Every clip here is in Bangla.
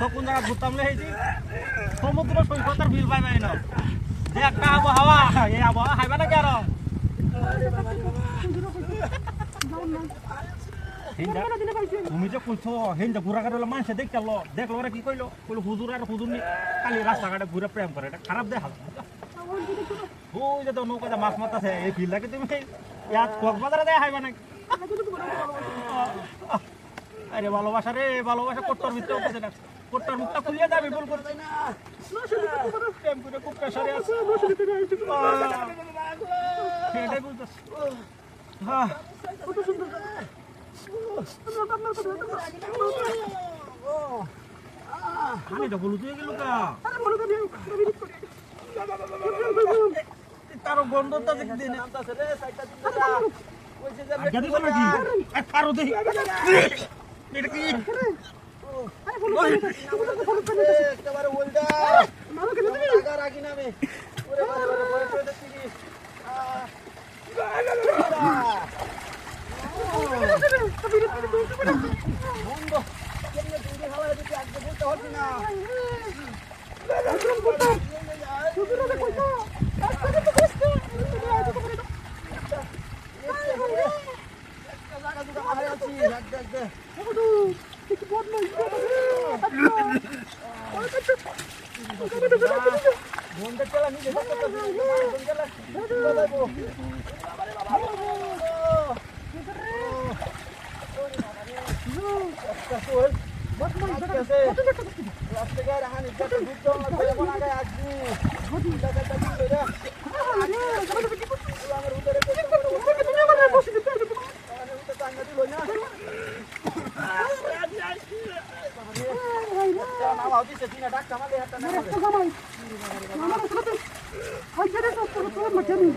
কোন জায়গা ঘুরতাম লেগেছি সমুদ্র সৈকতের বিল পাই পাই না যে একটা আবহাওয়া এই আবহাওয়া খাইবা নাকি আরো তুমি যে কইছো হেন্দা ঘুরা কাটলে মানুষে দেখলো দেখলো ওরা কি কইলো কইলো হুজুর আর হুজুর নি খালি রাস্তাঘাটে ঘুরে প্রেম করে এটা খারাপ দেখাল ওই যে তো নৌকাতে মাছ মারতেছে এই বিলটাকে তুমি ইয়াত কক্সবাজারে দেয় খাইবা নাকি আরে ভালোবাসা রে ভালোবাসা কোট্টার ভিতরে উঠেছে না কোট্টার মুখটা খুলিয়ে যাবে ভুল করতে না প্রেম করে খুব প্রেসারে আছে সেটাই বলতেছি হ্যাঁ কত সুন্দর পানিটা বলুতে গেল কা তারও গন্ধটা দেখতে নামতাছে রে সাইডটা দিতে কইছে যে আগে দিছ নাকি আর কারো দেই এটা কি একেবারে ওলডা মারো কেন তুমি আগা রাখি না আমি ওরে বারে বারে পরে পরে দেখি বন্ধ কেমনে তুমি হাওয়া দিতে আগে বলতে হচ্ছে না একদম বলতো সুদূরে কইতো আজকে তো কষ্ট জায়গা দুটো হারে আছি দেখ দেখ ওডু কিছু বদ নাই বন্ধ চলা নি দেখো তো বন্ধ চলা বাবাবো বাবারে বাবা রাস্তা গায়ে রাহানি কত বুঝছো না এমন আগে আসবি বুঝি লাগা লাগি রে আমার উদরে তুমি আমার বসে দিতে আরে উদরে টাঙ্গা দিল না না ভাবি সেদিন ডাক কামালে হাতে না মামা তো হাই করে তো তো মতে নি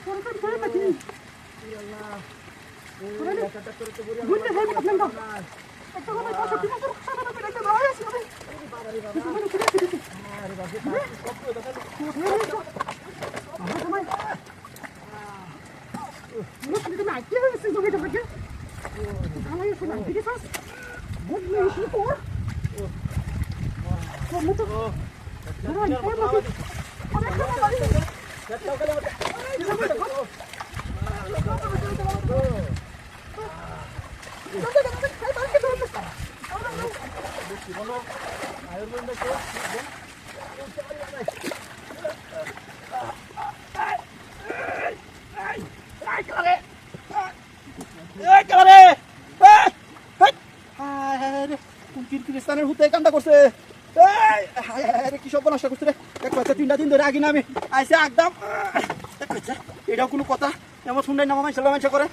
তোর তো করে নাকি আল্লাহ ওরে কাটা করে তো বুড়ি বুঝতে হয় আপনি তো একটা সময় পাশে তুমি তো সামনে পেলে একটা দাঁড়ায় আছে আরে বাবা সব তো দেখা আমার সময় তুমি না কি হইছে তুমি তো দেখে আমার এসে না দেখে পাস গুড নিউজ পর como tu no hay forma que ya toca কিরকিস্তানের হুতে কামটা করছে কি সব নষ্ট করছে রে তিনটা দিন ধরে আগে না আমি আইসে একদম এটাও কোনো কথা এমন শুনলাই নামা মানুষ করে